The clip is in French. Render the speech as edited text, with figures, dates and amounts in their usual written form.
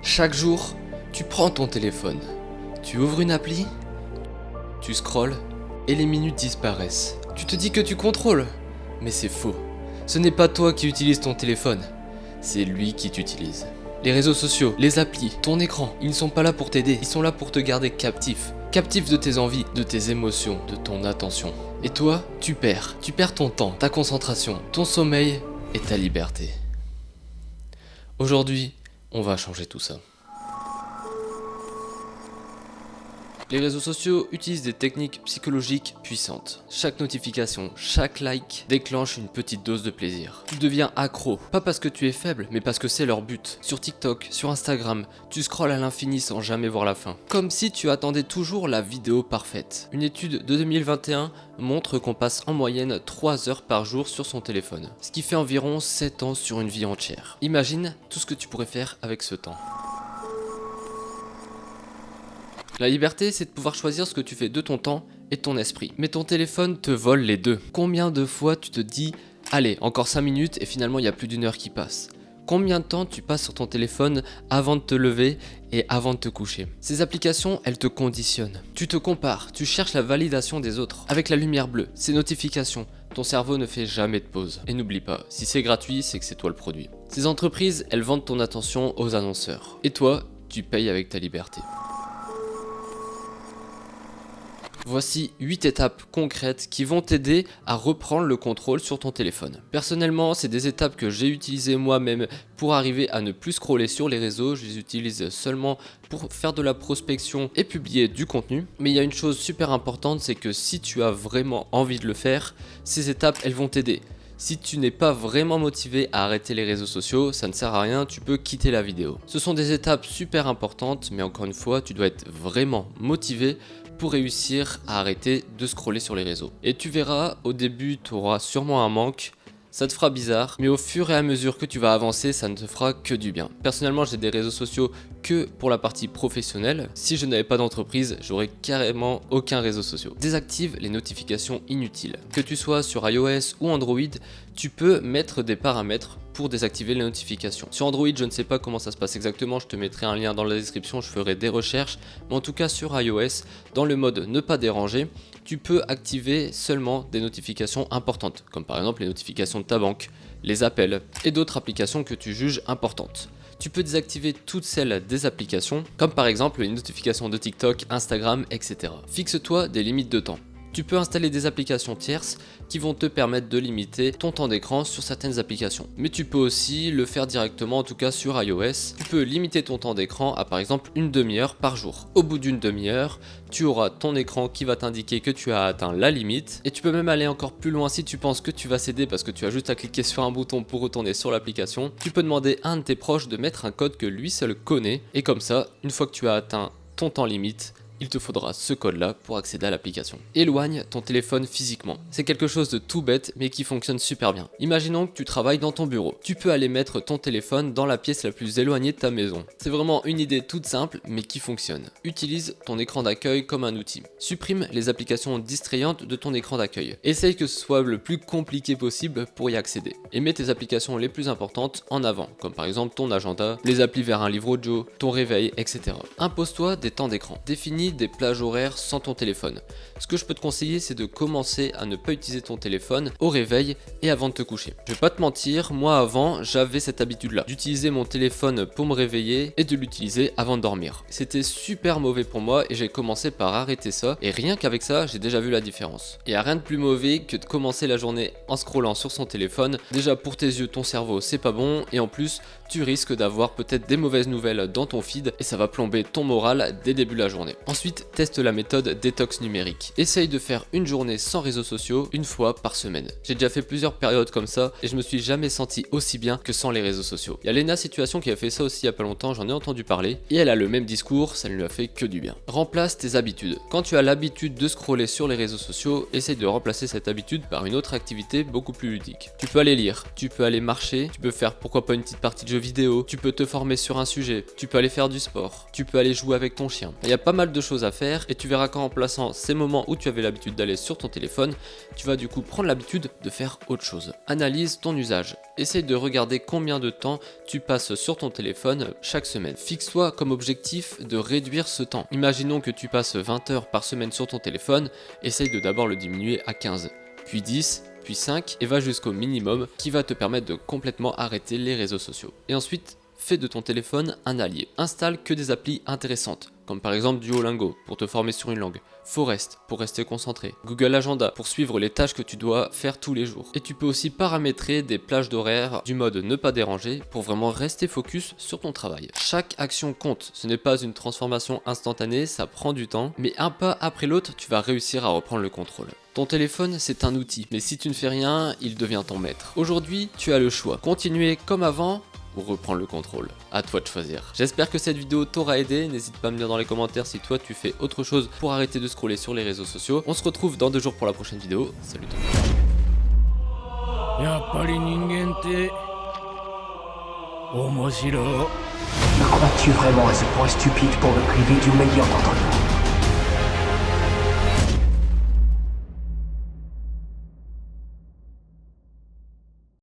Chaque jour, tu prends ton téléphone, tu ouvres une appli, tu scrolles et les minutes disparaissent. Tu te dis que tu contrôles, mais c'est faux. Ce n'est pas toi qui utilises ton téléphone, c'est lui qui t'utilise. Les réseaux sociaux, les applis, ton écran, ils ne sont pas là pour t'aider, ils sont là pour te garder captif. Captif de tes envies, de tes émotions, de ton attention. Et toi, tu perds ton temps, ta concentration, ton sommeil et ta liberté. Aujourd'hui, on va changer tout ça. Les réseaux sociaux utilisent des techniques psychologiques puissantes. Chaque notification, chaque like déclenche une petite dose de plaisir. Tu deviens accro, pas parce que tu es faible, mais parce que c'est leur but. Sur TikTok, sur Instagram, tu scrolles à l'infini sans jamais voir la fin. Comme si tu attendais toujours la vidéo parfaite. Une étude de 2021 montre qu'on passe en moyenne 3 heures par jour sur son téléphone, ce qui fait environ 7 ans sur une vie entière. Imagine tout ce que tu pourrais faire avec ce temps. La liberté, c'est de pouvoir choisir ce que tu fais de ton temps et ton esprit. Mais ton téléphone te vole les deux. Combien de fois tu te dis « Allez, encore 5 minutes et finalement il y a plus d'1 heure qui passe ?» Combien de temps tu passes sur ton téléphone avant de te lever et avant de te coucher? Ces applications, elles te conditionnent. Tu te compares, tu cherches la validation des autres. Avec la lumière bleue, ces notifications, ton cerveau ne fait jamais de pause. Et n'oublie pas, si c'est gratuit, c'est que c'est toi le produit. Ces entreprises, elles vendent ton attention aux annonceurs. Et toi, tu payes avec ta liberté. Voici 8 étapes concrètes qui vont t'aider à reprendre le contrôle sur ton téléphone. Personnellement, c'est des étapes que j'ai utilisées moi-même pour arriver à ne plus scroller sur les réseaux. Je les utilise seulement pour faire de la prospection et publier du contenu. Mais il y a une chose super importante, c'est que si tu as vraiment envie de le faire, ces étapes, elles vont t'aider. Si tu n'es pas vraiment motivé à arrêter les réseaux sociaux, ça ne sert à rien, tu peux quitter la vidéo. Ce sont des étapes super importantes, mais encore une fois, tu dois être vraiment motivé pour réussir à arrêter de scroller sur les réseaux. Et tu verras, au début, tu auras sûrement un manque, ça te fera bizarre, mais au fur et à mesure que tu vas avancer, ça ne te fera que du bien. Personnellement, j'ai des réseaux sociaux que pour la partie professionnelle. Si je n'avais pas d'entreprise, j'aurais carrément aucun réseau social. Désactive les notifications inutiles. Que tu sois sur iOS ou Android, tu peux mettre des paramètres pour désactiver les notifications. Sur Android, je ne sais pas comment ça se passe exactement, je te mettrai un lien dans la description, je ferai des recherches. Mais en tout cas, sur iOS, dans le mode ne pas déranger, tu peux activer seulement des notifications importantes, comme par exemple les notifications de ta banque, les appels et d'autres applications que tu juges importantes. Tu peux désactiver toutes celles des applications, comme par exemple les notifications de TikTok, Instagram, etc. Fixe-toi des limites de temps. Tu peux installer des applications tierces qui vont te permettre de limiter ton temps d'écran sur certaines applications. Mais tu peux aussi le faire directement, en tout cas sur iOS. Tu peux limiter ton temps d'écran à par exemple une demi-heure par jour. Au bout d'une demi-heure, tu auras ton écran qui va t'indiquer que tu as atteint la limite. Et tu peux même aller encore plus loin si tu penses que tu vas céder parce que tu as juste à cliquer sur un bouton pour retourner sur l'application. Tu peux demander à un de tes proches de mettre un code que lui seul connaît. Et comme ça, une fois que tu as atteint ton temps limite, il te faudra ce code-là pour accéder à l'application. Éloigne ton téléphone physiquement. C'est quelque chose de tout bête mais qui fonctionne super bien. Imaginons que tu travailles dans ton bureau. Tu peux aller mettre ton téléphone dans la pièce la plus éloignée de ta maison. C'est vraiment une idée toute simple mais qui fonctionne. Utilise ton écran d'accueil comme un outil. Supprime les applications distrayantes de ton écran d'accueil. Essaye que ce soit le plus compliqué possible pour y accéder. Et mets tes applications les plus importantes en avant, comme par exemple ton agenda, les applis vers un livre audio, ton réveil, etc. Impose-toi des temps d'écran. Définis des plages horaires sans ton téléphone. Ce que je peux te conseiller, c'est de commencer à ne pas utiliser ton téléphone au réveil et avant de te coucher. Je vais pas te mentir, moi avant, j'avais cette habitude-là, d'utiliser mon téléphone pour me réveiller et de l'utiliser avant de dormir. C'était super mauvais pour moi et j'ai commencé par arrêter ça et rien qu'avec ça, j'ai déjà vu la différence. Il n'y a rien de plus mauvais que de commencer la journée en scrollant sur son téléphone. Déjà pour tes yeux, ton cerveau, c'est pas bon et en plus, tu risques d'avoir peut-être des mauvaises nouvelles dans ton feed et ça va plomber ton moral dès le début de la journée. Ensuite, teste la méthode détox numérique. Essaye de faire une journée sans réseaux sociaux une fois par semaine. J'ai déjà fait plusieurs périodes comme ça et je me suis jamais senti aussi bien que sans les réseaux sociaux. Il y a Lena Situation qui a fait ça aussi il y a pas longtemps, j'en ai entendu parler et elle a le même discours, ça ne lui a fait que du bien. Remplace tes habitudes. Quand tu as l'habitude de scroller sur les réseaux sociaux, essaye de remplacer cette habitude par une autre activité beaucoup plus ludique. Tu peux aller lire, tu peux aller marcher, tu peux faire pourquoi pas une petite partie de jeux vidéo, tu peux te former sur un sujet, tu peux aller faire du sport, tu peux aller jouer avec ton chien. Il y a pas mal de choses choses à faire et tu verras qu'en remplaçant ces moments où tu avais l'habitude d'aller sur ton téléphone, tu vas du coup prendre l'habitude de faire autre chose. Analyse ton usage. Essaye de regarder combien de temps tu passes sur ton téléphone chaque semaine. Fixe-toi comme objectif de réduire ce temps. Imaginons que tu passes 20 heures par semaine sur ton téléphone, essaye de d'abord le diminuer à 15, puis 10, puis 5 et va jusqu'au minimum qui va te permettre de complètement arrêter les réseaux sociaux. Et ensuite, fais de ton téléphone un allié. Installe que des applis intéressantes, comme par exemple Duolingo pour te former sur une langue, Forest pour rester concentré, Google Agenda pour suivre les tâches que tu dois faire tous les jours. Et tu peux aussi paramétrer des plages d'horaire du mode ne pas déranger pour vraiment rester focus sur ton travail. Chaque action compte, ce n'est pas une transformation instantanée, ça prend du temps, mais un pas après l'autre, tu vas réussir à reprendre le contrôle. Ton téléphone, c'est un outil, mais si tu ne fais rien, il devient ton maître. Aujourd'hui, tu as le choix. Continuer comme avant ou reprendre le contrôle. À toi de choisir. J'espère que cette vidéo t'aura aidé. N'hésite pas à me dire dans les commentaires si toi tu fais autre chose pour arrêter de scroller sur les réseaux sociaux. On se retrouve dans 2 jours pour la prochaine vidéo. Salut tout le monde. Me crois-tu vraiment à ce point stupide pour me priver du meilleur d'entre nous?